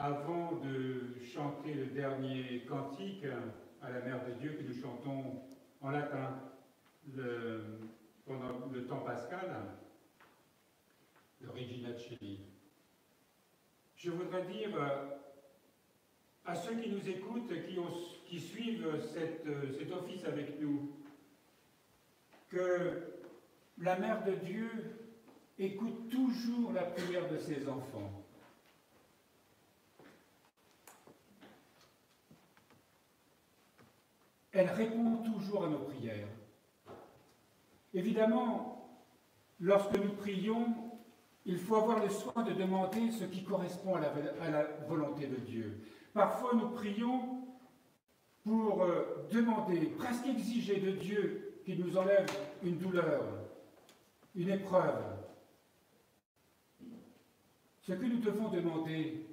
Avant de chanter le dernier cantique à la Mère de Dieu que nous chantons en latin pendant le temps pascal, le Regina Coeli, je voudrais dire à ceux qui nous écoutent, qui suivent cet office avec nous, que la Mère de Dieu écoute toujours la prière de ses enfants. Elle répond toujours à nos prières. Évidemment, lorsque nous prions, il faut avoir le soin de demander ce qui correspond à la volonté de Dieu. Parfois, nous prions pour demander, presque exiger de Dieu qu'il nous enlève une douleur, une épreuve. Ce que nous devons demander,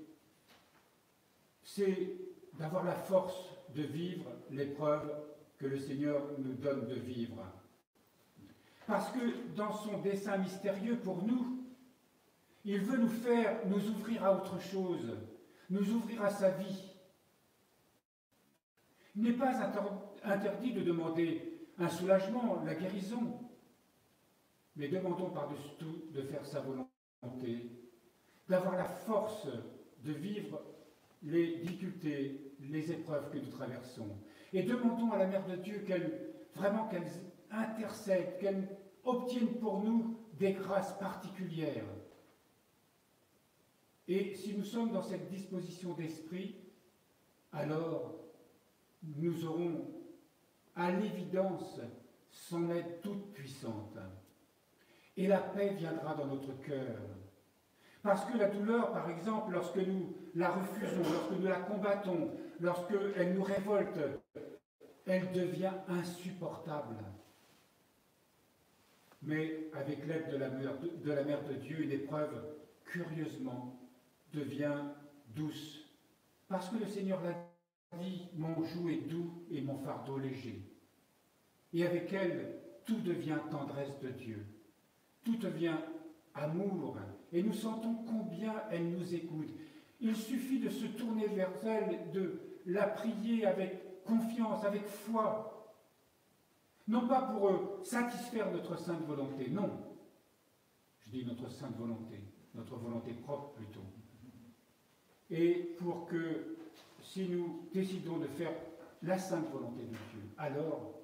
c'est d'avoir la force de vivre l'épreuve que le Seigneur nous donne de vivre. Parce que dans son dessein mystérieux pour nous, il veut nous ouvrir à autre chose, nous ouvrir à sa vie. Il n'est pas interdit de demander un soulagement, la guérison, mais demandons par-dessus tout de faire sa volonté, d'avoir la force de vivre les difficultés, les épreuves que nous traversons. Et demandons à la Mère de Dieu qu'elle intercède, qu'elle obtienne pour nous des grâces particulières. Et si nous sommes dans cette disposition d'esprit, alors nous aurons à l'évidence son aide toute puissante. Et la paix viendra dans notre cœur. Parce que la douleur, par exemple, lorsque nous la refusons, lorsque nous la combattons, lorsqu'elle nous révolte, elle devient insupportable. Mais avec l'aide de la Mère de Dieu, une épreuve, curieusement, devient douce. Parce que le Seigneur l'a dit, mon joug est doux et mon fardeau léger. Et avec elle, tout devient tendresse de Dieu. Tout devient amour. Et nous sentons combien elle nous écoute. Il suffit de se tourner vers elle, de la prier avec confiance, avec foi. Non pas pour satisfaire notre sainte volonté, non. Je dis notre sainte volonté, notre volonté propre plutôt. Et pour que, si nous décidons de faire la sainte volonté de Dieu, alors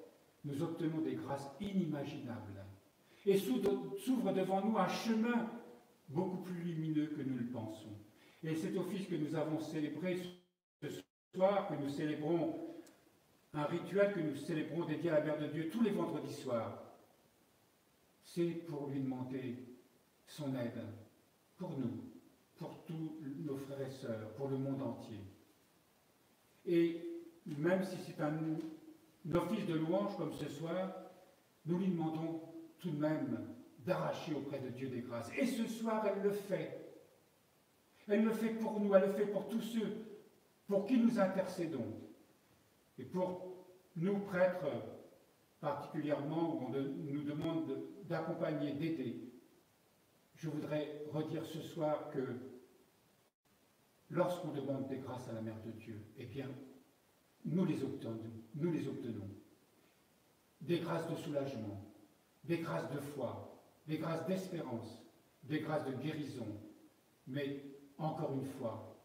nous obtenons des grâces inimaginables. Et s'ouvre devant nous un chemin beaucoup plus lumineux que nous le pensons. Et cet office que nous avons célébré ce soir, que nous célébrons, un rituel que nous célébrons dédié à la Mère de Dieu tous les vendredis soirs, c'est pour lui demander son aide, pour nous, pour tous nos frères et sœurs, pour le monde entier. Et même si c'est un office de louange comme ce soir, nous lui demandons tout de même d'arracher auprès de Dieu des grâces. Et ce soir, elle le fait. Elle le fait pour nous, elle le fait pour tous ceux pour qui nous intercédons. Et pour nous, prêtres, particulièrement, où on nous demande d'accompagner, d'aider, je voudrais redire ce soir que lorsqu'on demande des grâces à la Mère de Dieu, eh bien, nous les obtenons. Des grâces de soulagement, des grâces de foi, des grâces d'espérance, des grâces de guérison. Mais encore une fois,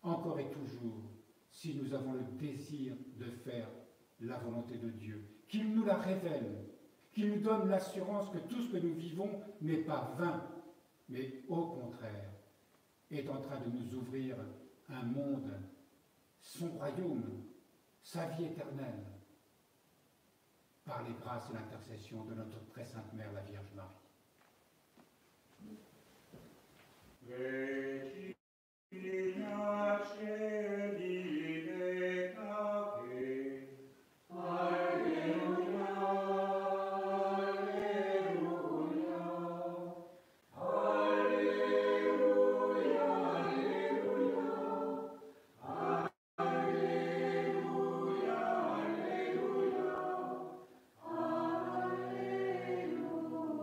encore et toujours, si nous avons le désir de faire la volonté de Dieu, qu'il nous la révèle, qu'il nous donne l'assurance que tout ce que nous vivons n'est pas vain, mais au contraire, est en train de nous ouvrir un monde, son royaume, sa vie éternelle, par les grâces et l'intercession de notre très sainte Mère, la Vierge Marie. Regina Coeli Peccavi. Alleluia, alleluia, alleluia, alleluia, alleluia, alleluia, alleluia.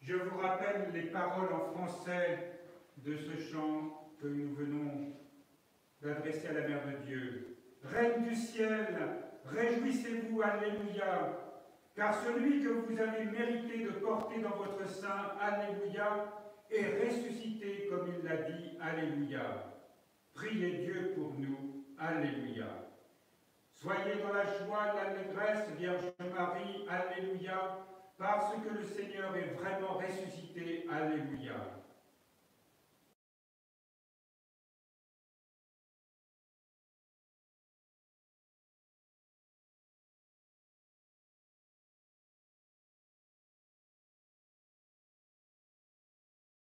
Je vous rappelle les paroles en français de ce chant que nous venons d'adresser à la Mère de Dieu. Reine du ciel, réjouissez-vous, alléluia, car celui que vous avez mérité de porter dans votre sein, alléluia, est ressuscité comme il l'a dit, alléluia. Priez Dieu pour nous, alléluia. Soyez dans la joie, l'allégresse, Vierge Marie, alléluia, parce que le Seigneur est vraiment ressuscité, alléluia.